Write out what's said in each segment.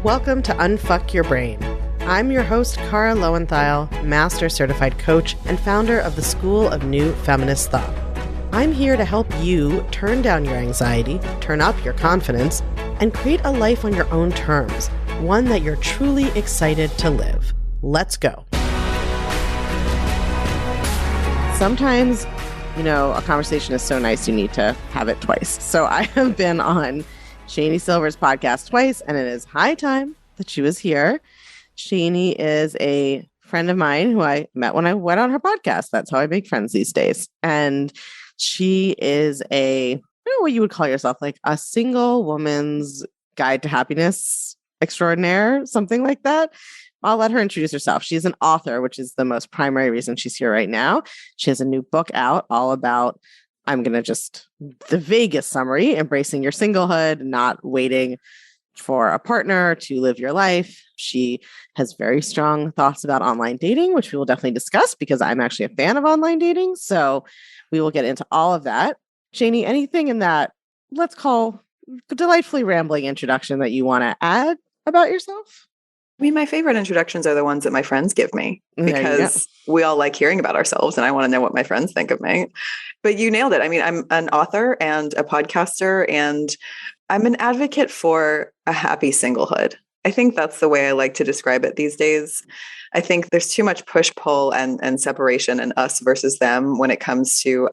Welcome to Unfuck Your Brain. I'm your host, Cara Lowenthal, Master Certified Coach and founder of the School of New Feminist Thought. I'm here to help you turn down your anxiety, turn up your confidence, and create a life on your own terms, one that you're truly excited to live. Let's go. Sometimes, a conversation is so nice you need to have it twice. So I have been on Shani Silver's podcast twice, and it is high time that she was here. Shani is a friend of mine who I met when I went on her podcast. That's how I make friends these days. And she is I don't know what you would call yourself, like a single woman's guide to happiness extraordinaire, something like that. I'll let her introduce herself. She's an author, which is the most primary reason she's here right now. She has a new book out all about, the vaguest summary, embracing your singlehood, not waiting for a partner to live your life. She has very strong thoughts about online dating, which we will definitely discuss because I'm actually a fan of online dating. So we will get into all of that. Shani, anything in that, let's call delightfully rambling introduction that you want to add about yourself? I mean, my favorite introductions are the ones that my friends give me because we all like hearing about ourselves and I want to know what my friends think of me. But you nailed it. I mean, I'm an author and a podcaster, and I'm an advocate for a happy singlehood. I think that's the way I like to describe it these days. I think there's too much push-pull and separation and us versus them when it comes to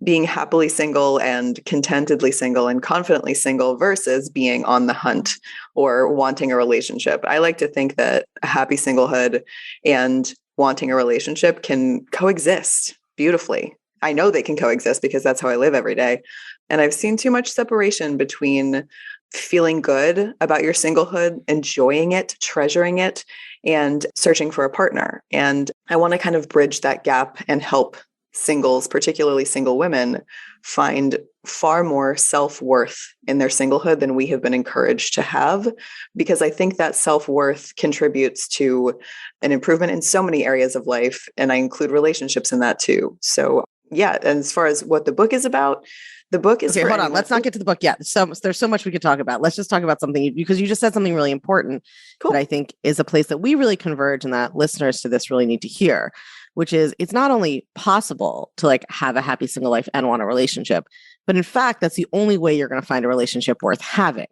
being happily single and contentedly single and confidently single versus being on the hunt or wanting a relationship. I like to think that a happy singlehood and wanting a relationship can coexist beautifully. I know they can coexist because that's how I live every day. And I've seen too much separation between feeling good about your singlehood, enjoying it, treasuring it, and searching for a partner. And I want to kind of bridge that gap and help singles, particularly single women, find far more self-worth in their singlehood than we have been encouraged to have, because I think that self-worth contributes to an improvement in so many areas of life. And I include relationships in that too. So yeah, and as far as what the book is about, the book is... Okay, hold on. Let's not get to the book yet. So there's so much we could talk about. Let's just talk about something, because you just said something really important that I think is a place that we really converge and that listeners to this really need to hear, which is it's not only possible to have a happy single life and want a relationship, but in fact, that's the only way you're going to find a relationship worth having,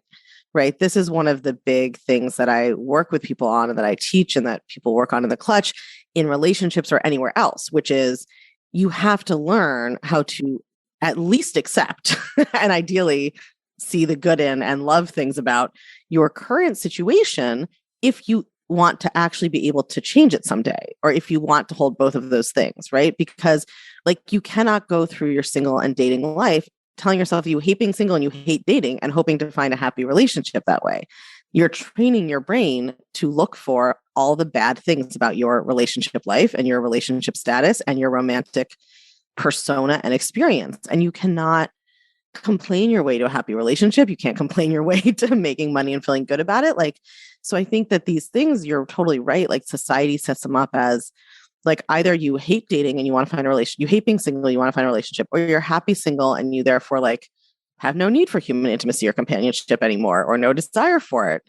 right? This is one of the big things that I work with people on and that I teach and that people work on in the clutch in relationships or anywhere else, which is you have to learn how to at least accept and ideally see the good in and love things about your current situation if you want to actually be able to change it someday, or if you want to hold both of those things, right? Because you cannot go through your single and dating life telling yourself you hate being single and you hate dating and hoping to find a happy relationship that way. You're training your brain to look for all the bad things about your relationship life and your relationship status and your romantic persona and experience. And you cannot complain your way to a happy relationship. You can't complain your way to making money and feeling good about it. So I think that these things, you're totally right. Society sets them up as either you hate dating and you want to find a relationship, you hate being single, you want to find a relationship, or you're happy single and you therefore have no need for human intimacy or companionship anymore, or no desire for it,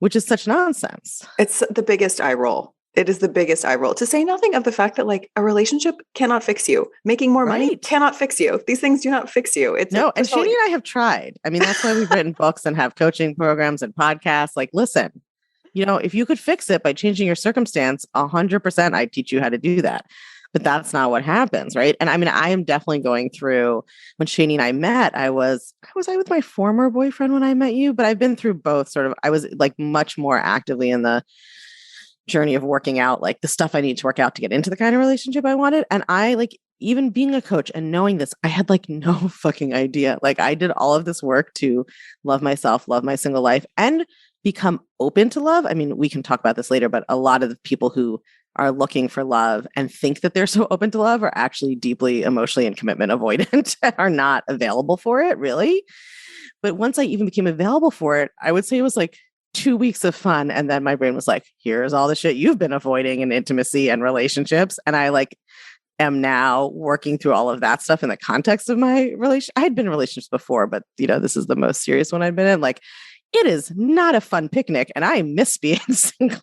which is such nonsense. It's the biggest eye roll. It is the biggest eye roll, to say nothing of the fact that a relationship cannot fix you. Making more money cannot fix you. These things do not fix you. And Shani and I have tried. I mean, that's why we've written books and have coaching programs and podcasts. Listen, if you could fix it by changing your circumstance, 100%, I'd teach you how to do that. But that's not what happens, right? And I mean, I am definitely going through, when Shani and I met, was I with my former boyfriend when I met you? But I've been through both I was much more actively in the journey of working out, the stuff I need to work out to get into the kind of relationship I wanted. And I even being a coach and knowing this, I had no fucking idea. I did all of this work to love myself, love my single life, and become open to love. I mean, we can talk about this later, but a lot of the people who are looking for love and think that they're so open to love are actually deeply emotionally and commitment avoidant and are not available for it, really. But once I even became available for it, I would say it was 2 weeks of fun. And then my brain was here's all the shit you've been avoiding in intimacy and relationships. And I am now working through all of that stuff in the context of my relation. I had been in relationships before, but this is the most serious one I'd been in. it is not a fun picnic. And I miss being single.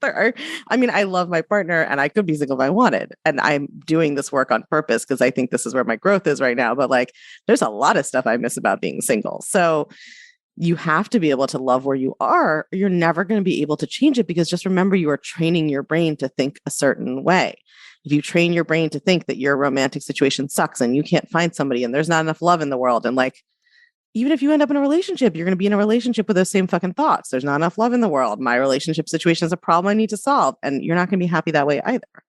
I love my partner and I could be single if I wanted. And I'm doing this work on purpose because I think this is where my growth is right now. But like, there's a lot of stuff I miss about being single. So you have to be able to love where you are, or you're never going to be able to change it, because just remember, you are training your brain to think a certain way. If you train your brain to think that your romantic situation sucks and you can't find somebody and there's not enough love in the world, and like, even if you end up in a relationship, you're going to be in a relationship with those same fucking thoughts. There's not enough love in the world. My relationship situation is a problem I need to solve. And you're not going to be happy that way either. I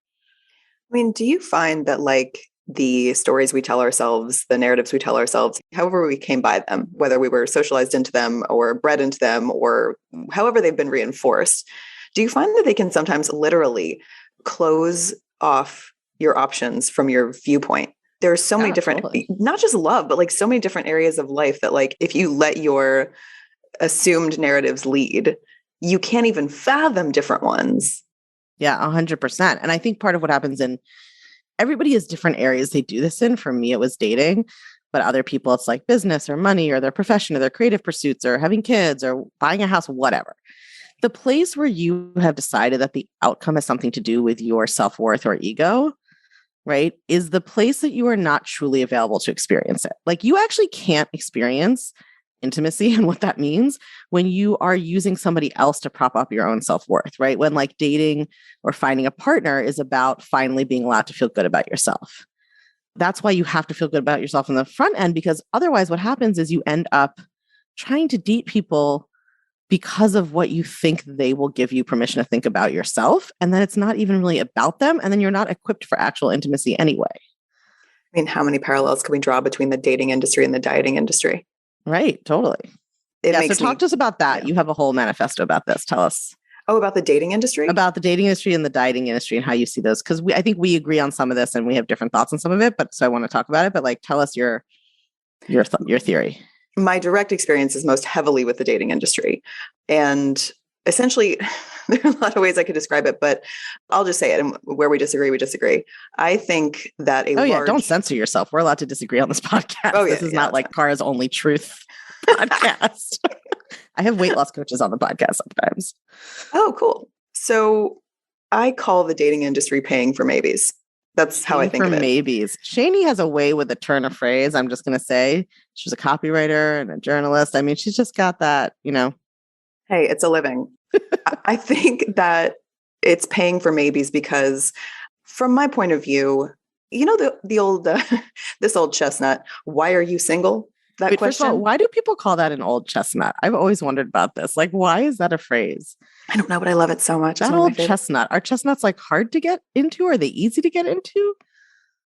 mean, do you find that like the stories we tell ourselves, the narratives we tell ourselves, however we came by them, whether we were socialized into them or bred into them or however they've been reinforced, do you find that they can sometimes literally close off your options from your viewpoint? There's so many different, totally. Not just love, but like so many different areas of life that like, if you let your assumed narratives lead, you can't even fathom different ones. Yeah, 100%. And I think part of what happens in everybody has different areas they do this in. For me, it was dating, but other people, it's like business or money or their profession or their creative pursuits or having kids or buying a house, whatever. The place where you have decided that the outcome has something to do with your self-worth or ego, right, is the place that you are not truly available to experience it. Like, you actually can't experience intimacy and what that means when you are using somebody else to prop up your own self-worth, right? When like dating or finding a partner is about finally being allowed to feel good about yourself. That's why you have to feel good about yourself in the front end, because otherwise what happens is you end up trying to date people because of what you think they will give you permission to think about yourself. And then it's not even really about them. And then you're not equipped for actual intimacy anyway. I mean, how many parallels can we draw between the dating industry and the dieting industry? Right. Totally. So talk to us about that. Yeah. You have a whole manifesto about this. Tell us. Oh, about the dating industry? About the dating industry and the dieting industry and how you see those. Because I think we agree on some of this and we have different thoughts on some of it. But so I want to talk about it. But like, tell us your theory. My direct experience is most heavily with the dating industry. And essentially, there are a lot of ways I could describe it, but I'll just say it. And where we disagree, we disagree. I think that don't censor yourself. We're allowed to disagree on this podcast. This is not like Kara's Only Truth podcast. I have weight loss coaches on the podcast sometimes. Oh, cool. So I call the dating industry paying for maybes. That's how I think of it. Maybes. Shani has a way with the turn of phrase. I'm just going to say she's a copywriter and a journalist. I mean, she's just got that, Hey, it's a living. I think that it's paying for maybes because from my point of view, the old, this old chestnut, why are you single? That question. First of all, why do people call that an old chestnut? I've always wondered about this. Like, why is that a phrase? I don't know, but I love it so much. That old chestnut. Are chestnuts like hard to get into? Are they easy to get into?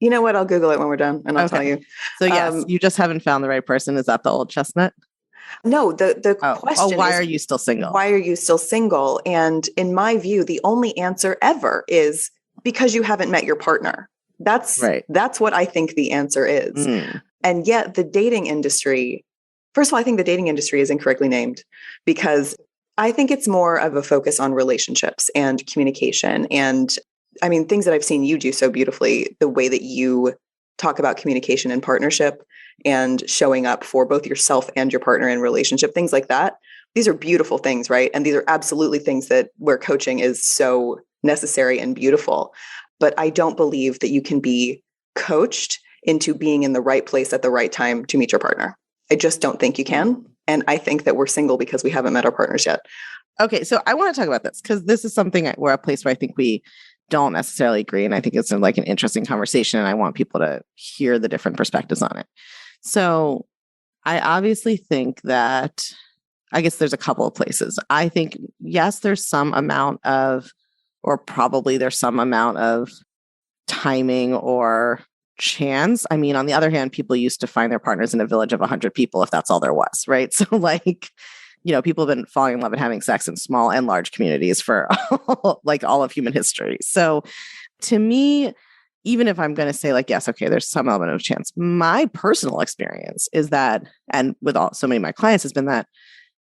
You know what? I'll Google it when we're done and I'll tell you. So yes, you just haven't found the right person. Is that the old chestnut? No, the question why are you still single? Why are you still single? And in my view, the only answer ever is because you haven't met your partner. That's right. That's what I think the answer is. Mm. And yet the dating industry, first of all, I think the dating industry is incorrectly named because I think it's more of a focus on relationships and communication. And I mean, things that I've seen you do so beautifully, the way that you talk about communication and partnership and showing up for both yourself and your partner in relationship, things like that. These are beautiful things, right? And these are absolutely things that where coaching is so necessary and beautiful. But I don't believe that you can be coached into being in the right place at the right time to meet your partner. I just don't think you can. And I think that we're single because we haven't met our partners yet. Okay. So I want to talk about this because this is something where a place where I think we don't necessarily agree. And I think it's like an interesting conversation and I want people to hear the different perspectives on it. So I obviously think that, I guess there's a couple of places. I think, yes, there's some amount of, or probably there's some amount of timing or chance. I mean, on the other hand, people used to find their partners in a village of 100 people if that's all there was, right? So like, people have been falling in love and having sex in small and large communities for like all of human history. So to me, even if I'm going to say like, yes, okay, there's some element of chance. My personal experience is that, and with so many of my clients has been that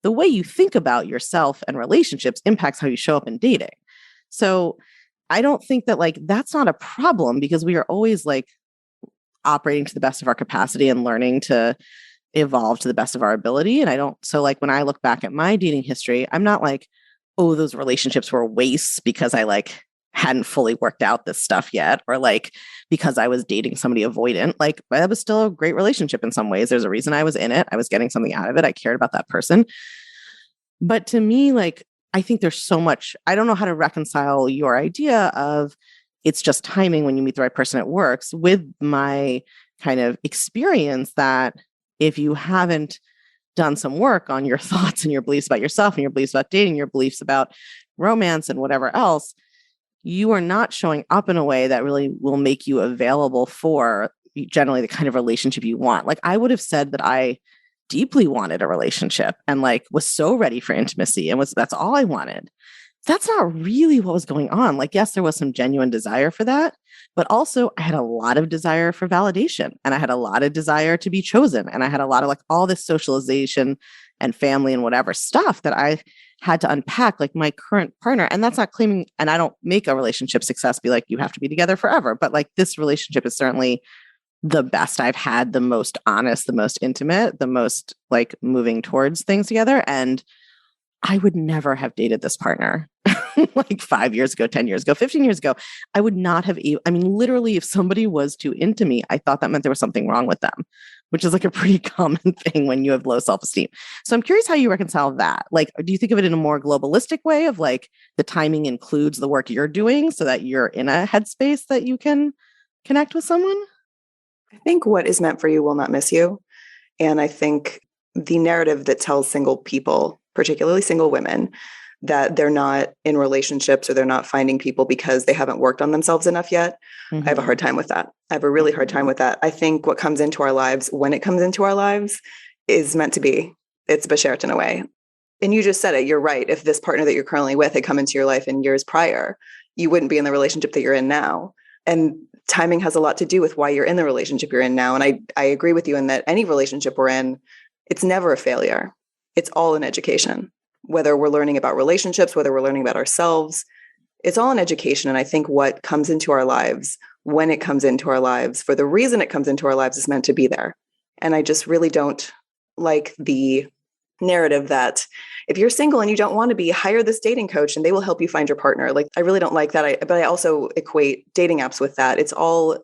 the way you think about yourself and relationships impacts how you show up in dating. So I don't think that like, that's not a problem because we are always like operating to the best of our capacity and learning to evolve to the best of our ability. And I don't, so like when I look back at my dating history, I'm not like, oh, those relationships were wastes because I like hadn't fully worked out this stuff yet, or like because I was dating somebody avoidant. Like that was still a great relationship in some ways. There's a reason I was in it. I was getting something out of it. I cared about that person. But to me, like, I think there's so much, I don't know how to reconcile your idea of it's just timing when you meet the right person, it works, with my kind of experience that if you haven't done some work on your thoughts and your beliefs about yourself and your beliefs about dating, your beliefs about romance and whatever else, you are not showing up in a way that really will make you available for generally the kind of relationship you want. Like I would have said that I deeply wanted a relationship and like was so ready for intimacy and that's all I wanted. That's not really what was going on. Like, yes, there was some genuine desire for that, but also I had a lot of desire for validation and I had a lot of desire to be chosen. And I had a lot of like all this socialization and family and whatever stuff that I had to unpack, like my current partner. And that's not claiming, and I don't make a relationship success be like, you have to be together forever. But like this relationship is certainly the best I've had, the most honest, the most intimate, the most like moving towards things together. And I would never have dated this partner like 5 years ago, 10 years ago, 15 years ago. I would not have, I mean, literally, if somebody was too into me, I thought that meant there was something wrong with them, which is like a pretty common thing when you have low self-esteem. So I'm curious how you reconcile that. Like, do you think of it in a more globalistic way of like the timing includes the work you're doing so that you're in a headspace that you can connect with someone? I think what is meant for you will not miss you. And I think the narrative that tells single people, particularly single women, that they're not in relationships or they're not finding people because they haven't worked on themselves enough yet. I have a hard time with that. I have a really hard time with that. I think what comes into our lives, when it comes into our lives, is meant to be. It's bashert in a way. And you just said it. You're right. If this partner that you're currently with had come into your life in years prior, you wouldn't be in the relationship that you're in now. And timing has a lot to do with why you're in the relationship you're in now. And I agree with you in that any relationship we're in, it's never a failure. It's all an education. Whether we're learning about relationships, whether we're learning about ourselves, it's all an education. And I think what comes into our lives, when it comes into our lives, for the reason it comes into our lives, is meant to be there. And I just really don't like the narrative that if you're single and you don't want to be, hire this dating coach and they will help you find your partner. Like, I really don't like that. But I also equate dating apps with that. It's all,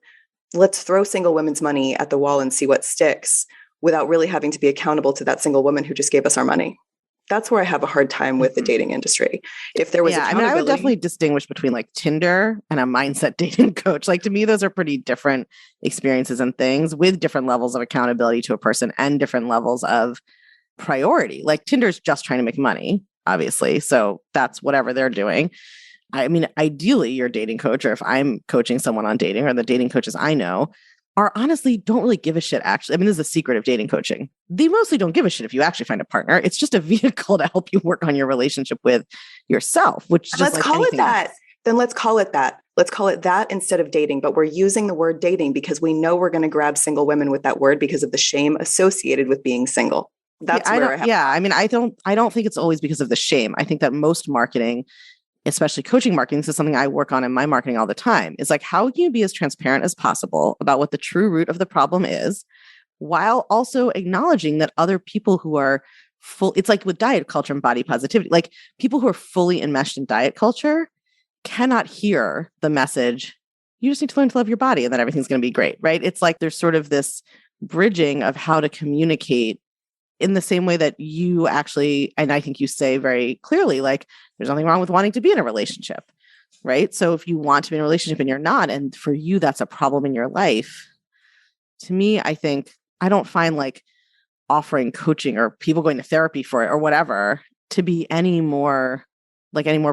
let's throw single women's money at the wall and see what sticks without really having to be accountable to that single woman who just gave us our money. That's where I have a hard time with the dating industry. If there was accountability. I would definitely distinguish between like Tinder and a mindset dating coach. Like to me, those are pretty different experiences and things with different levels of accountability to a person and different levels of priority. Like Tinder's just trying to make money, obviously. So that's whatever they're doing. I mean, ideally, your dating coach, or if I'm coaching someone on dating, or the dating coaches I know, are honestly don't really give a shit, actually. I mean, this is the secret of dating coaching. They mostly don't give a shit if you actually find a partner. It's just a vehicle to help you work on your relationship with yourself, which is let's call it that. Then let's call it that. Let's call it that instead of dating. But we're using the word dating because we know we're going to grab single women with that word because of the shame associated with being single. That's where I have. Yeah. I mean, I don't think it's always because of the shame. I think that most marketing, especially coaching marketing, this is something I work on in my marketing all the time, is like, how can you be as transparent as possible about what the true root of the problem is, while also acknowledging that other people who are full, it's like with diet culture and body positivity, like people who are fully enmeshed in diet culture cannot hear the message, you just need to learn to love your body and then everything's going to be great, right? It's like there's sort of this bridging of how to communicate in the same way that you actually, and I think you say very clearly, like, there's nothing wrong with wanting to be in a relationship, right? So if you want to be in a relationship and you're not, and for you, that's a problem in your life, to me, I think, I don't find like offering coaching or people going to therapy for it or whatever to be any more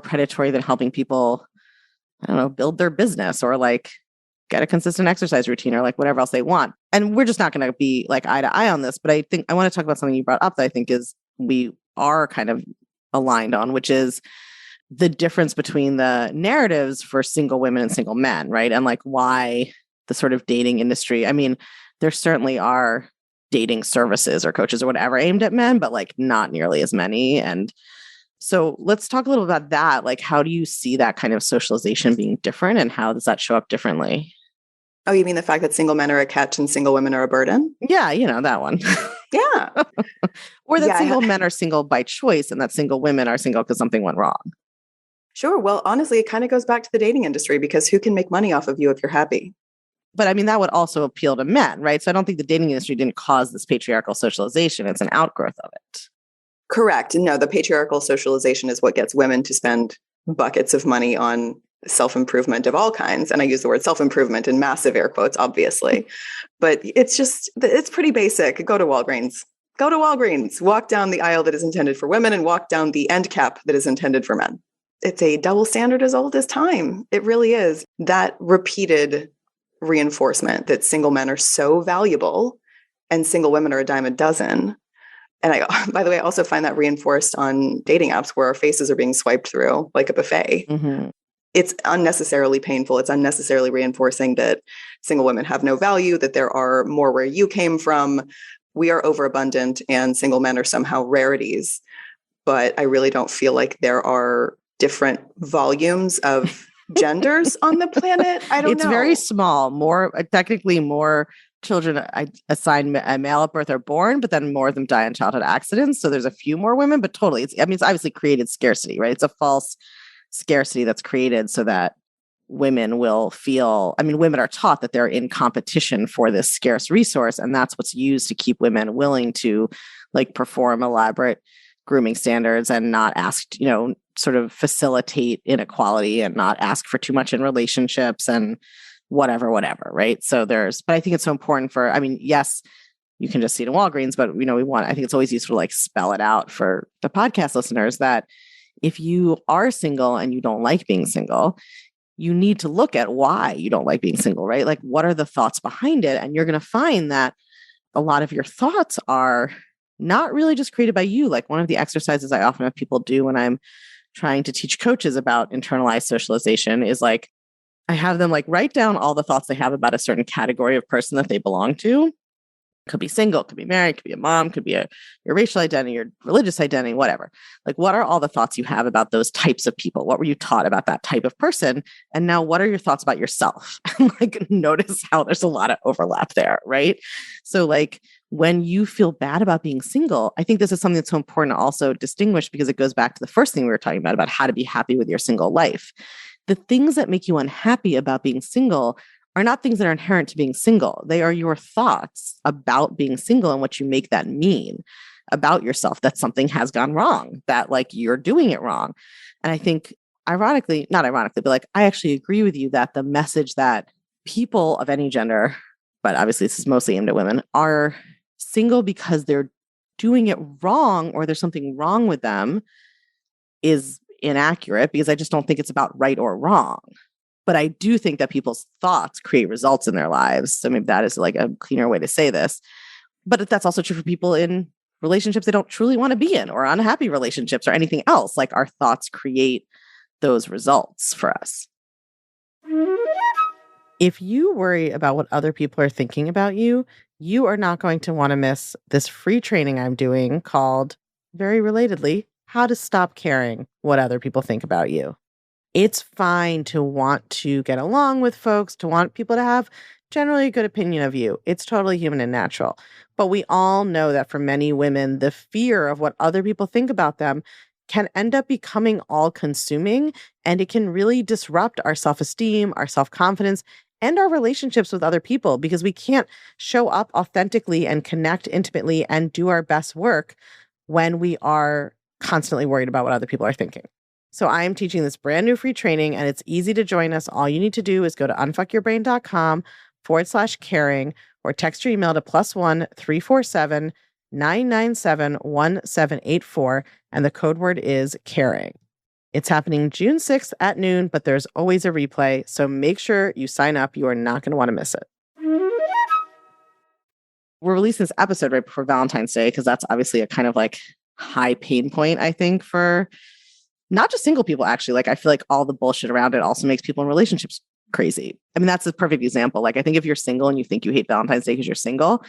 predatory than helping people, I don't know, build their business or like get a consistent exercise routine or like whatever else they want. And we're just not going to be like eye to eye on this, but I think I want to talk about something you brought up that I think is we are kind of aligned on, which is the difference between the narratives for single women and single men, right? And like why the sort of dating industry, I mean, there certainly are dating services or coaches or whatever aimed at men, but like not nearly as many. And so let's talk a little about that. Like, how do you see that kind of socialization being different and how does that show up differently? Oh, you mean the fact that single men are a catch and single women are a burden? Yeah, that one. Yeah. Or that single men are single by choice and that single women are single because something went wrong. Sure. Well, honestly, it kind of goes back to the dating industry because who can make money off of you if you're happy? But I mean, that would also appeal to men, right? So I don't think the dating industry didn't cause this patriarchal socialization. It's an outgrowth of it. Correct. No, the patriarchal socialization is what gets women to spend buckets of money on self-improvement of all kinds. And I use the word self-improvement in massive air quotes, obviously. But it's pretty basic. Go to Walgreens. Walk down the aisle that is intended for women and walk down the end cap that is intended for men. It's a double standard as old as time. It really is. That repeated reinforcement that single men are so valuable and single women are a dime a dozen. And I, by the way, I also find that reinforced on dating apps where our faces are being swiped through like a buffet. Mm-hmm. It's unnecessarily painful. It's unnecessarily reinforcing that single women have no value, that there are more where you came from. We are overabundant and single men are somehow rarities. But I really don't feel like there are different volumes of genders on the planet. I don't know. It's very small. Technically more children assigned a male at birth are born, but then more of them die in childhood accidents. So there's a few more women, but totally. It's obviously created scarcity, right? It's a false scarcity that's created so that women will feel, women are taught that they're in competition for this scarce resource. And that's what's used to keep women willing to perform elaborate grooming standards and not ask, sort of facilitate inequality and not ask for too much in relationships and whatever, right? So but I think it's so important yes, you can just see it in Walgreens, but I think it's always useful to spell it out for the podcast listeners that if you are single and you don't like being single, you need to look at why you don't like being single, right? Like, what are the thoughts behind it? And you're going to find that a lot of your thoughts are not really just created by you. Like one of the exercises I often have people do when I'm trying to teach coaches about internalized socialization is I have them write down all the thoughts they have about a certain category of person that they belong to. Could be single, could be married, could be a mom, could be your racial identity, your religious identity, whatever. What are all the thoughts you have about those types of people? What were you taught about that type of person? And now what are your thoughts about yourself? Notice how there's a lot of overlap there, right? So when you feel bad about being single, I think this is something that's so important to also distinguish because it goes back to the first thing we were talking about how to be happy with your single life. The things that make you unhappy about being single are not things that are inherent to being single. They are your thoughts about being single and what you make that mean about yourself, that something has gone wrong, that you're doing it wrong. And I think not ironically, but I actually agree with you that the message that people of any gender, but obviously this is mostly aimed at women, are single because they're doing it wrong or there's something wrong with them is inaccurate because I just don't think it's about right or wrong. But I do think that people's thoughts create results in their lives. So maybe that is a cleaner way to say this. But that's also true for people in relationships they don't truly want to be in or unhappy relationships or anything else. Our thoughts create those results for us. If you worry about what other people are thinking about you, you are not going to want to miss this free training I'm doing called, very relatedly, How to Stop Caring What Other People Think About You. It's fine to want to get along with folks, to want people to have generally a good opinion of you. It's totally human and natural. But we all know that for many women, the fear of what other people think about them can end up becoming all-consuming, and it can really disrupt our self-esteem, our self-confidence, and our relationships with other people because we can't show up authentically and connect intimately and do our best work when we are constantly worried about what other people are thinking. So I am teaching this brand new free training and it's easy to join us. All you need to do is go to unfuckyourbrain.com/caring or text your email to +1 347 997 1784 and the code word is caring. It's happening June 6th at noon, but there's always a replay. So make sure you sign up. You are not going to want to miss it. We're releasing this episode right before Valentine's Day because that's obviously a kind of high pain point, I think, for not just single people, actually. I feel all the bullshit around it also makes people in relationships crazy. That's a perfect example. I think if you're single and you think you hate Valentine's Day because you're single,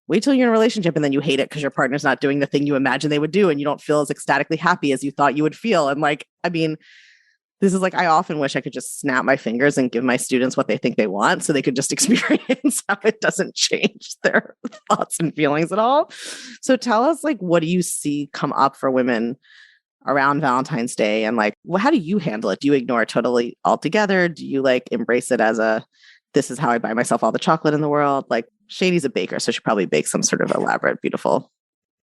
wait till you're in a relationship and then you hate it because your partner's not doing the thing you imagine they would do and you don't feel as ecstatically happy as you thought you would feel. And This is like, I often wish I could just snap my fingers and give my students what they think they want so they could just experience how it doesn't change their thoughts and feelings at all. So tell us, like, what do you see come up for women around Valentine's Day? And like, how do you handle it? Do you ignore it totally altogether? Do you like embrace it as this is how I buy myself all the chocolate in the world? Like, Shani's a baker, so she probably bakes some sort of elaborate, beautiful.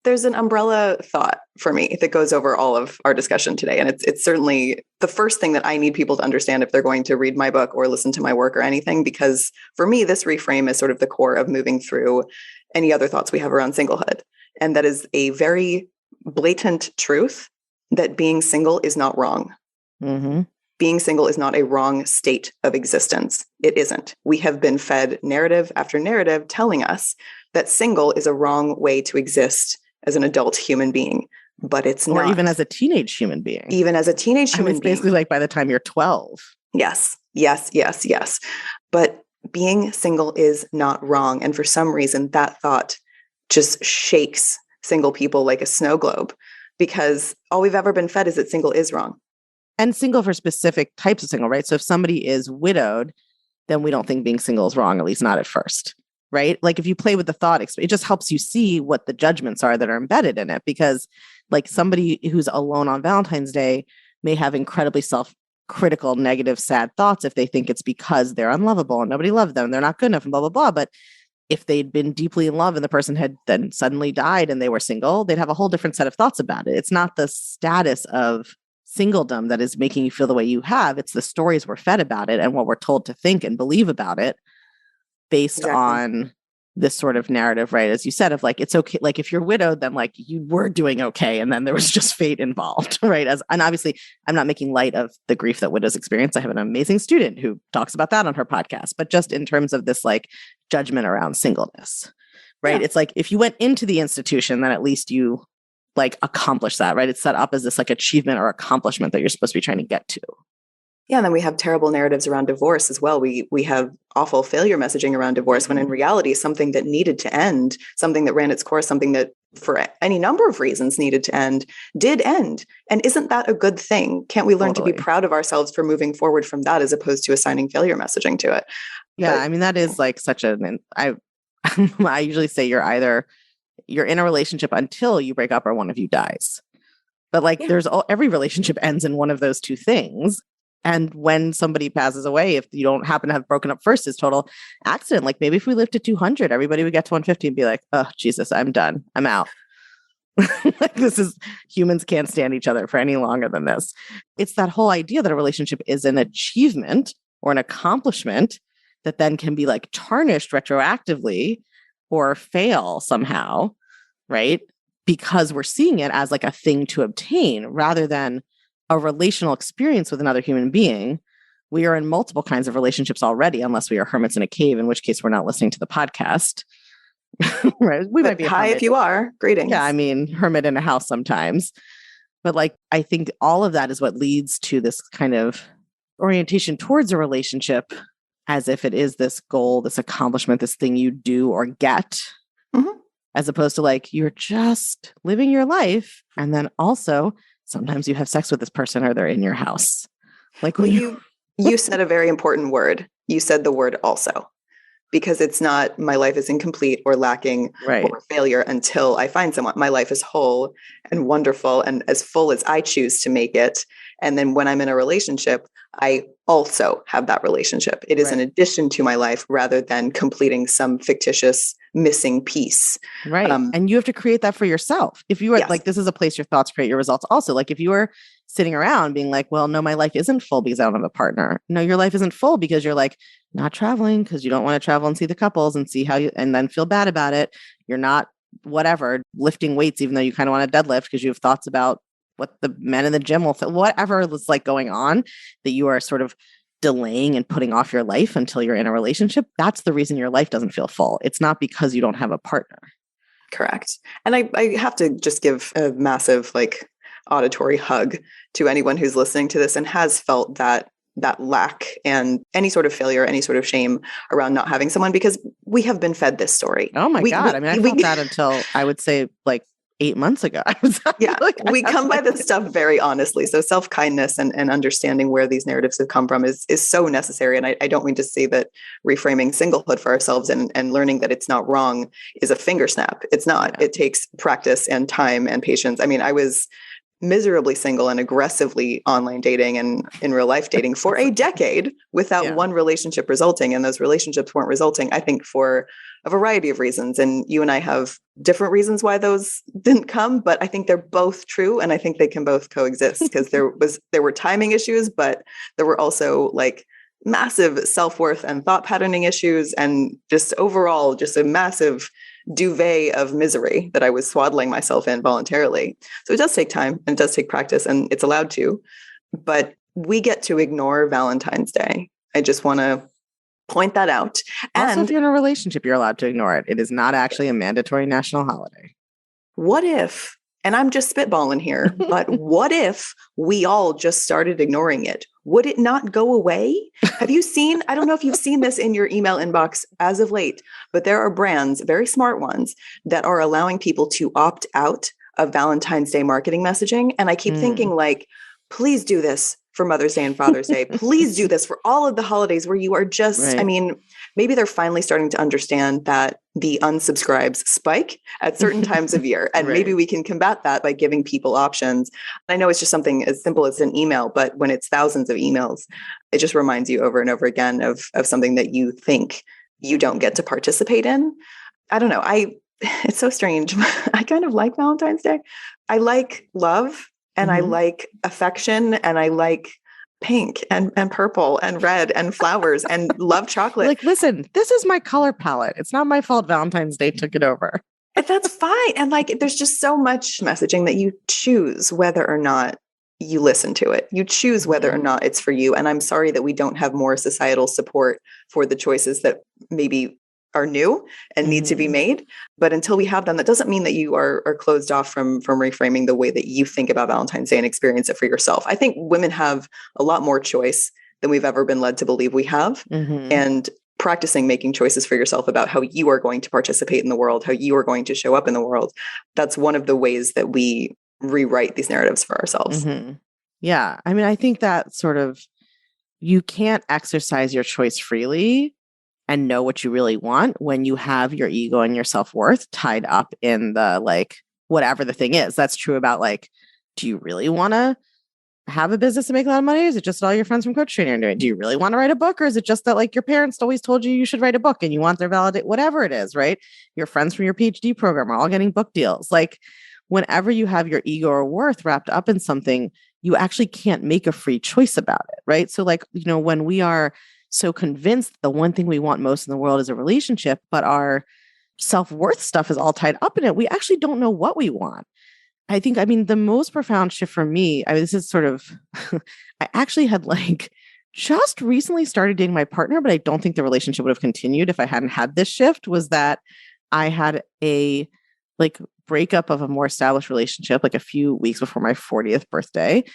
There's an umbrella thought for me that goes over all of our discussion today. And it's certainly the first thing that I need people to understand if they're going to read my book or listen to my work or anything, because for me, this reframe is sort of the core of moving through any other thoughts we have around singlehood. And that is a very blatant truth that being single is not wrong. Mm-hmm. Being single is not a wrong state of existence. It isn't. We have been fed narrative after narrative telling us that single is a wrong way to exist as an adult human being, but it's not. Or even as a teenage human being. Even as a teenage human it's being. Basically like by the time you're 12. Yes. But being single is not wrong. And for some reason, that thought just shakes single people like a snow globe, because all we've ever been fed is that single is wrong. And single for specific types of single, right? So if somebody is widowed, then we don't think being single is wrong, at least not at first. Right? Like if you play with the thought, it just helps you see what the judgments are that are embedded in it. Because like somebody who's alone on Valentine's Day may have incredibly self-critical, negative, sad thoughts if they think it's because they're unlovable and nobody loves them and they're not good enough and blah, blah, blah. But if they'd been deeply in love and the person had then suddenly died and they were single, they'd have a whole different set of thoughts about it. It's not the status of singledom that is making you feel the way you have. It's the stories we're fed about it and what we're told to think and believe about it, based on this sort of narrative, right? As you said, of like, it's okay. Like if you're widowed, then like you were doing okay. And then there was just fate involved, right? And obviously I'm not making light of the grief that widows experience. I have an amazing student who talks about that on her podcast, but just in terms of this like judgment around singleness, right? Yeah. It's like, if you went into the institution, then at least you like accomplish that, right? It's set up as this like achievement or accomplishment that you're supposed to be trying to get to. Yeah, and then we have terrible narratives around divorce as well. We have awful failure messaging around divorce, when in reality, something that needed to end, something that ran its course, something that for any number of reasons needed to end, did end. And isn't that a good thing? Can't we learn to be proud of ourselves for moving forward from that, as opposed to assigning failure messaging to it? Yeah, but, I mean, that is like such I usually say you're in a relationship until you break up or one of you dies. But like every relationship ends in one of those two things. And when somebody passes away, if you don't happen to have broken up first, is total accident. Like maybe if we lived to 200, everybody would get to 150 and be like, oh, Jesus, I'm done. I'm out. Like humans can't stand each other for any longer than this. It's that whole idea that a relationship is an achievement or an accomplishment that then can be like tarnished retroactively or fail somehow, right? Because we're seeing it as like a thing to obtain rather than a relational experience with another human being. We are in multiple kinds of relationships already, unless we are hermits in a cave, in which case we're not listening to the podcast. Right? We might be hi if you are. Greetings. Yeah, I mean, hermit in a house sometimes. But like, I think all of that is what leads to this kind of orientation towards a relationship, as if it is this goal, this accomplishment, this thing you do or get, as opposed to like, you're just living your life. And then also, sometimes you have sex with this person or they're in your house. Like when you said a very important word. You said the word also, because it's not my life is incomplete or lacking or failure until I find someone. My life is whole and wonderful and as full as I choose to make it. And then when I'm in a relationship, I also have that relationship. It is an addition to my life rather than completing some fictitious missing piece. Right. And you have to create that for yourself. If you are like, this is a place your thoughts create your results also. Like if you are sitting around being like, well, no, my life isn't full because I don't have a partner. No, your life isn't full because you're like not traveling because you don't want to travel and see the couples and see how you, and then feel bad about it. You're not whatever lifting weights, even though you kind of want to deadlift because you have thoughts about what the men in the gym will feel, whatever is like going on, that you are sort of delaying and putting off your life until you're in a relationship. That's the reason your life doesn't feel full. It's not because you don't have a partner. Correct. And I have to just give a massive like auditory hug to anyone who's listening to this and has felt that lack and any sort of failure, any sort of shame around not having someone, because we have been fed this story. Oh my God. I mean, I felt that until I would say like 8 months ago. I was we come by this stuff very honestly. So self-kindness and understanding where these narratives have come from is so necessary. And I don't mean to say that reframing singlehood for ourselves and learning that it's not wrong is a finger snap. It's not. Yeah. It takes practice and time and patience. I mean, I was miserably single and aggressively online dating and in real life dating for a decade without one relationship resulting. And those relationships weren't resulting, I think, for a variety of reasons. And you and I have different reasons why those didn't come, but I think they're both true. And I think they can both coexist because there were timing issues, but there were also like massive self-worth and thought patterning issues, and just overall, just a massive duvet of misery that I was swaddling myself in voluntarily. So it does take time and it does take practice, and it's allowed to, but we get to ignore Valentine's Day. I just want to point that out. Also, if you're in a relationship, you're allowed to ignore it. It is not actually a mandatory national holiday. What if, and I'm just spitballing here, but what if we all just started ignoring it? Would it not go away? Have you seen, I don't know if you've seen this in your email inbox as of late, but there are brands, very smart ones, that are allowing people to opt out of Valentine's Day marketing messaging. And I keep thinking like, please do this for Mother's Day and Father's Day. Please do this for all of the holidays where you are just, I mean, maybe they're finally starting to understand that the unsubscribes spike at certain times of year. And maybe we can combat that by giving people options. I know it's just something as simple as an email, but when it's thousands of emails, it just reminds you over and over again of something that you think you don't get to participate in. I don't know. It's so strange. I kind of like Valentine's Day. I like love. And I like affection, and I like pink and purple and red and flowers and love chocolate. Like, listen, this is my color palette. It's not my fault Valentine's Day took it over. And that's fine. And like, there's just so much messaging that you choose whether or not you listen to it. You choose whether or not it's for you. And I'm sorry that we don't have more societal support for the choices that maybe are new and need to be made. But until we have them, that doesn't mean that you are closed off from reframing the way that you think about Valentine's Day and experience it for yourself. I think women have a lot more choice than we've ever been led to believe we have. And practicing making choices for yourself about how you are going to participate in the world, how you are going to show up in the world. That's one of the ways that we rewrite these narratives for ourselves. Yeah. I mean, I think that sort of, you can't exercise your choice freely and know what you really want when you have your ego and your self-worth tied up in the, like, whatever the thing is. That's true about, like, do you really want to have a business to make a lot of money? Is it just all your friends from coach training are doing? Do you really want to write a book? Or is it just that, like, your parents always told you should write a book and you want their validate, whatever it is, right? Your friends from your PhD program are all getting book deals. Like, whenever you have your ego or worth wrapped up in something, you actually can't make a free choice about it, right? So, like, you know, when we are so convinced the one thing we want most in the world is a relationship, but our self-worth stuff is all tied up in it, we actually don't know what we want. I think, I mean, the most profound shift for me, I mean, this is sort of, I actually had like just recently started dating my partner, but I don't think the relationship would have continued if I hadn't had this shift, was that I had a like breakup of a more established relationship like a few weeks before my 40th birthday.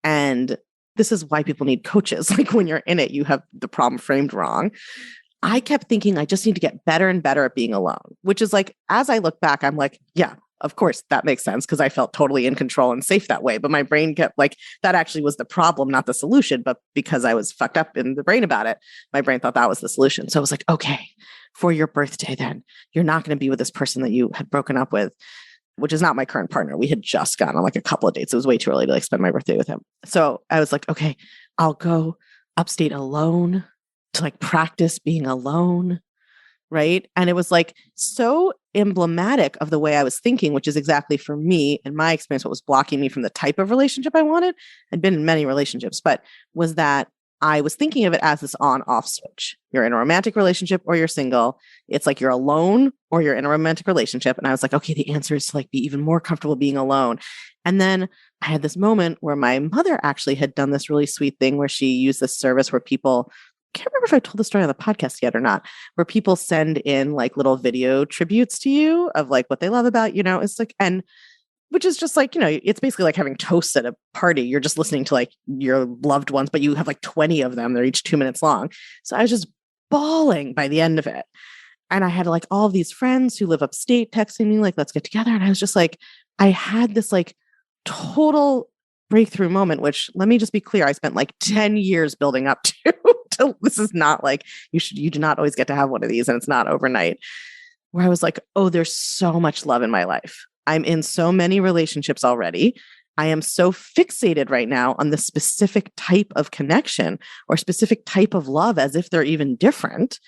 And this is why people need coaches. Like, when you're in it, you have the problem framed wrong. I kept thinking I just need to get better and better at being alone, which is like, as I look back, I'm like, yeah, of course that makes sense because I felt totally in control and safe that way. But my brain kept like, that actually was the problem, not the solution. But because I was fucked up in the brain about it, my brain thought that was the solution. So I was like, okay, for your birthday, then you're not going to be with this person that you had broken up with, which is not my current partner. We had just gone on like a couple of dates. It was way too early to like spend my birthday with him. So I was like, okay, I'll go upstate alone to like practice being alone. Right. And it was like so emblematic of the way I was thinking, which is exactly for me, in my experience, what was blocking me from the type of relationship I wanted. I'd been in many relationships, but was that I was thinking of it as this on-off switch. You're in a romantic relationship or you're single. It's like you're alone or you're in a romantic relationship. And I was like, okay, the answer is to like be even more comfortable being alone. And then I had this moment where my mother actually had done this really sweet thing where she used this service where people, I can't remember if I told the story on the podcast yet or not, where people send in like little video tributes to you of like what they love about, you know, it's like, and which is just like, you know, it's basically like having toasts at a party. You're just listening to like your loved ones, but you have like 20 of them. They're each 2 minutes long. So I was just bawling by the end of it. And I had like all of these friends who live upstate texting me like, let's get together. And I was just like, I had this like total breakthrough moment, which let me just be clear, I spent like 10 years building up to this is not like you do not always get to have one of these, and it's not overnight, where I was like, oh, there's so much love in my life. I'm in so many relationships already. I am so fixated right now on the specific type of connection or specific type of love as if they're even different.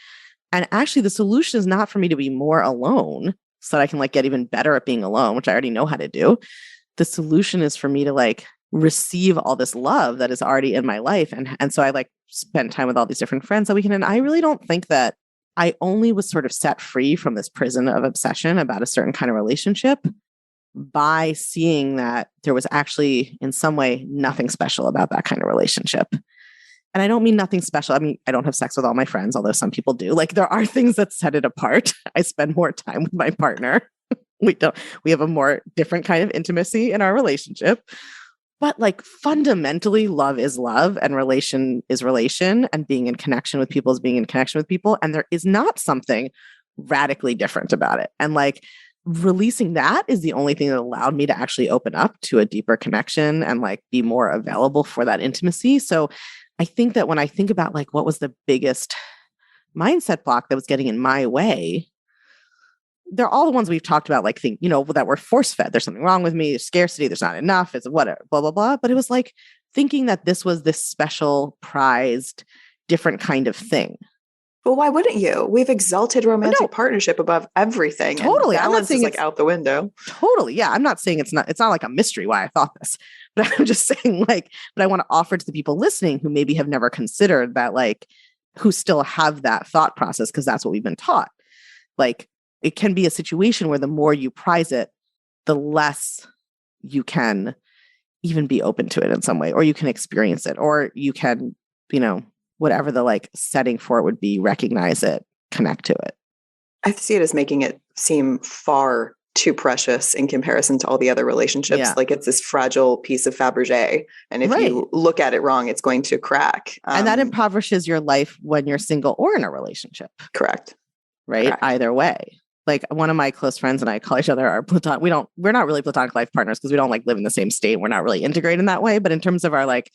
And actually the solution is not for me to be more alone so that I can like get even better at being alone, which I already know how to do. The solution is for me to like receive all this love that is already in my life. And so I like spend time with all these different friends that weekend. And I really don't think that I only was sort of set free from this prison of obsession about a certain kind of relationship by seeing that there was actually in some way nothing special about that kind of relationship. And I don't mean nothing special. I mean, I don't have sex with all my friends, although some people do. Like there are things that set it apart. I spend more time with my partner. We have a more different kind of intimacy in our relationship. But like fundamentally, love is love and relation is relation, and being in connection with people is being in connection with people. And there is not something radically different about it. And like releasing that is the only thing that allowed me to actually open up to a deeper connection and like be more available for that intimacy. So I think that when I think about like what was the biggest mindset block that was getting in my way, they're all the ones we've talked about, like think, that we're force fed. There's something wrong with me. There's scarcity. There's not enough. It's whatever, blah, blah, blah. But it was like thinking that this was this special, prized, different kind of thing. Well, why wouldn't you? We've exalted romantic partnership above everything. Totally. And balance is like out the window. Totally. Yeah. I'm not saying it's not like a mystery why I thought this, but I'm just saying but I want to offer to the people listening who maybe have never considered that, like, who still have that thought process, because that's what we've been taught. Like, it can be a situation where the more you prize it, the less you can even be open to it in some way, or you can experience it, or you can, whatever the like setting for it would be, recognize it, connect to it. I see it as making it seem far too precious in comparison to all the other relationships. Yeah. Like it's this fragile piece of Fabergé. And if you look at it wrong, it's going to crack. And that impoverishes your life when you're single or in a relationship. Correct. Right. Correct. Either way. Like one of my close friends and I call each other our platonic. We're not really platonic life partners because we don't like live in the same state. We're not really integrated in that way. But in terms of our like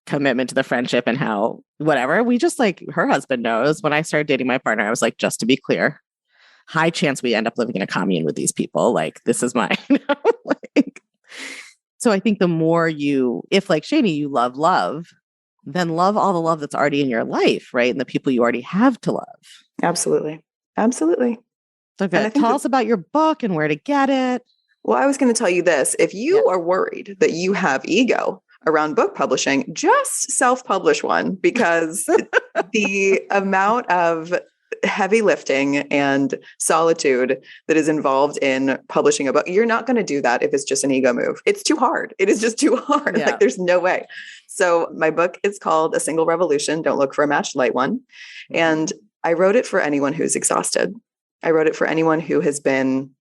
commitment to the friendship and how whatever, we just like, her husband knows when I started dating my partner, I was like, just to be clear, high chance we end up living in a commune with these people. Like this is mine. So I think the more if like Shani, you love, then love all the love that's already in your life, right? And the people you already have to love. Absolutely. Absolutely. Okay. Tell us about your book and where to get it. Well, I was going to tell you this. If you are worried that you have ego around book publishing, just self-publish one, because the amount of heavy lifting and solitude that is involved in publishing a book, you're not going to do that if it's just an ego move. It's too hard. It is just too hard. Yeah. Like there's no way. So my book is called A Single Revolution. Don't look for a matched light one. And I wrote it for anyone who's exhausted. I wrote it for anyone who has been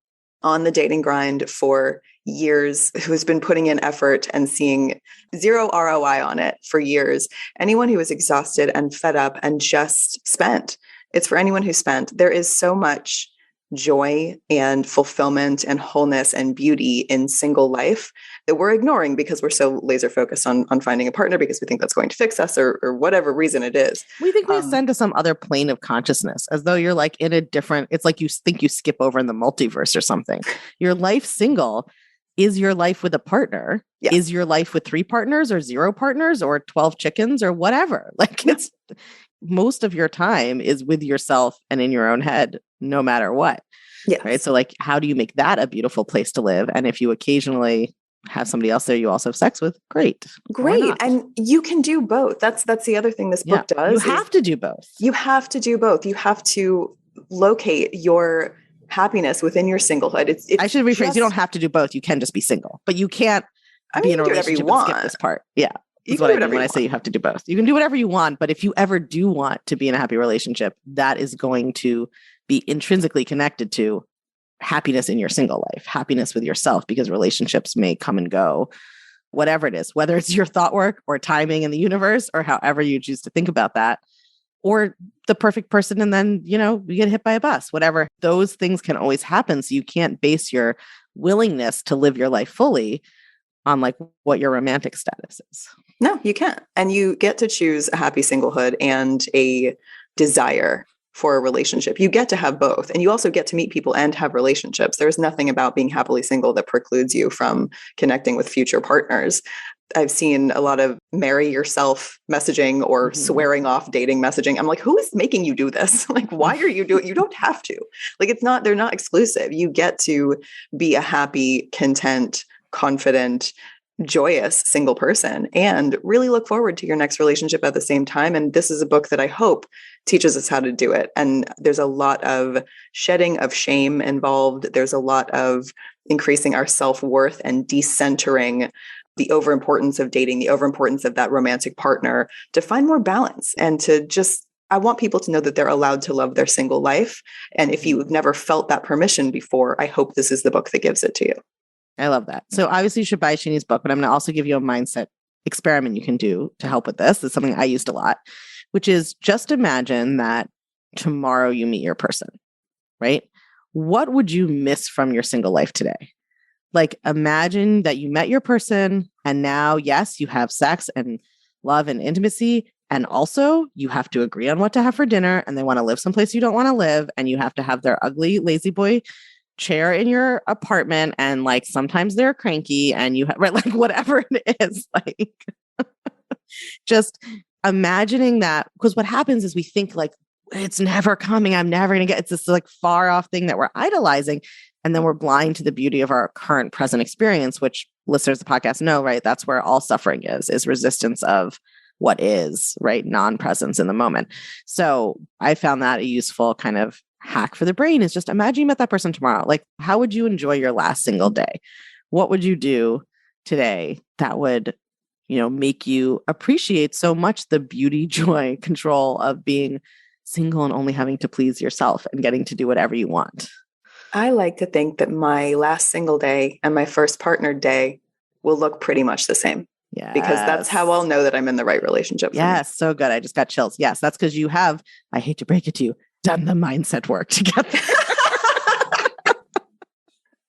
on the dating grind for years, who has been putting in effort and seeing zero ROI on it for years. Anyone who is exhausted and fed up and just spent. It's for anyone who spent. There is so much joy and fulfillment and wholeness and beauty in single life that we're ignoring because we're so laser focused on finding a partner because we think that's going to fix us or whatever reason it is. We think we ascend to some other plane of consciousness as though you're like in a different, it's like you think you skip over in the multiverse or something. Your life single is your life with a partner. Yeah. Is your life with 3 partners or 0 partners or 12 chickens or whatever. Like it's most of your time is with yourself and in your own head, no matter what. Yeah. Right. So like, how do you make that a beautiful place to live? And if you occasionally have somebody else there you also have sex with, great. And you can do both. That's the other thing this book does. You have to do both. You have to do both. You have to locate your happiness within your singlehood. It's I should rephrase. You don't have to do both. You can just be single, but you can't be in a relationship and skip this part. Yeah. That's what I mean when I say you have to do both. You can do whatever you want, but if you ever do want to be in a happy relationship, that is going to be intrinsically connected to happiness in your single life, happiness with yourself, because relationships may come and go, whatever it is, whether it's your thought work or timing in the universe or however you choose to think about that, or the perfect person. And then, you get hit by a bus, whatever. Those things can always happen. So you can't base your willingness to live your life fully on like what your romantic status is. No, you can't. And you get to choose a happy singlehood and a desire for a relationship. You get to have both. And you also get to meet people and have relationships. There's nothing about being happily single that precludes you from connecting with future partners. I've seen a lot of marry yourself messaging or swearing off dating messaging. I'm like, who is making you do this? Like, why are you doing? You don't have to. Like, they're not exclusive. You get to be a happy, content, confident, joyous single person and really look forward to your next relationship at the same time. And this is a book that I hope teaches us how to do it. And there's a lot of shedding of shame involved. There's a lot of increasing our self-worth and decentering the overimportance of dating, the overimportance of that romantic partner to find more balance and to just, I want people to know that they're allowed to love their single life. And if you've never felt that permission before, I hope this is the book that gives it to you. I love that. So obviously you should buy Shani's book, but I'm going to also give you a mindset experiment you can do to help with this. It's something I used a lot, which is just imagine that tomorrow you meet your person, right? What would you miss from your single life today? Like imagine that you met your person and now, yes, you have sex and love and intimacy. And also you have to agree on what to have for dinner and they want to live someplace you don't want to live. And you have to have their ugly, lazy boy chair in your apartment. And like, sometimes they're cranky and you have, right, like whatever it is, like just imagining that, because what happens is we think like, it's never coming. I'm never going to get, it's this like far off thing that we're idolizing. And then we're blind to the beauty of our current present experience, which listeners of the podcast know, right? That's where all suffering is resistance of what is, right? Non-presence in the moment. So I found that a useful kind of hack for the brain is just imagine you met that person tomorrow. Like, how would you enjoy your last single day? What would you do today that would, make you appreciate so much the beauty, joy, control of being single and only having to please yourself and getting to do whatever you want? I like to think that my last single day and my first partnered day will look pretty much the same. Yeah. Because that's how I'll know that I'm in the right relationship. Yes. So good. I just got chills. Yes. That's because you have, I hate to break it to you, done the mindset work together.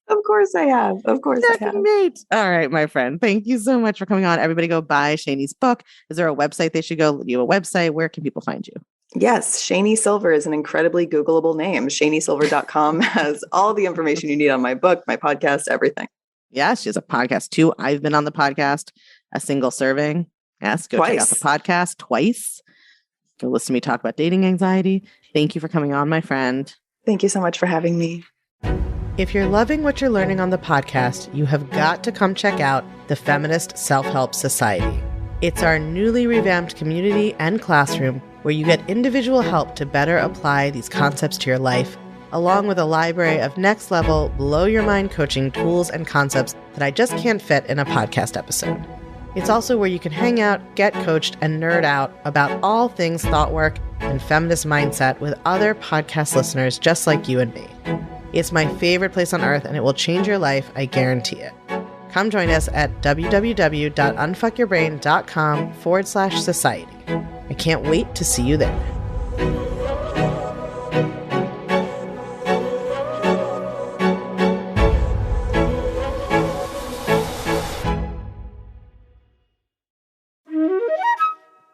Of course I have. Of course I have. Mate. All right, my friend. Thank you so much for coming on. Everybody go buy Shani's book. Is there a website they should go? You have a website. Where can people find you? Yes. Shani Silver is an incredibly Googleable name. ShaniSilver.com has all the information you need on my book, my podcast, everything. Yes. She has a podcast too. I've been on the podcast, A Single Serving. Yes. Go check out the podcast twice. Go listen to me talk about dating anxiety. Thank you for coming on, my friend. Thank you so much for having me. If you're loving what you're learning on the podcast, you have got to come check out the Feminist Self-Help Society. It's our newly revamped community and classroom where you get individual help to better apply these concepts to your life, along with a library of next-level, blow-your-mind coaching tools and concepts that I just can't fit in a podcast episode. It's also where you can hang out, get coached, and nerd out about all things thought work and feminist mindset with other podcast listeners just like you and me. It's my favorite place on earth, and it will change your life, I guarantee it. Come join us at www.unfuckyourbrain.com/society. I can't wait to see you there.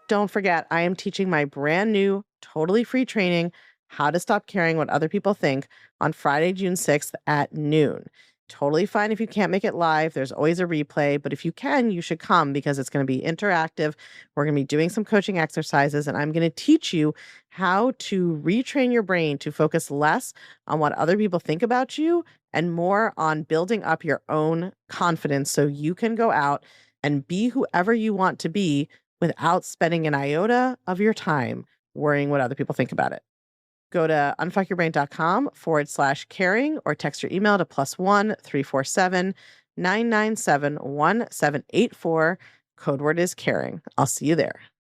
Don't forget, I am teaching my brand new, totally free training, How to Stop Caring What Other People Think, on Friday, June 6th at noon. Totally fine if you can't make it live. There's always a replay, but if you can, you should come because it's going to be interactive. We're going to be doing some coaching exercises, and I'm going to teach you how to retrain your brain to focus less on what other people think about you and more on building up your own confidence so you can go out and be whoever you want to be without spending an iota of your time worrying what other people think about it. Go to unfuckyourbrain.com/caring or text your email to +1 347 997 1784. Code word is caring. I'll see you there.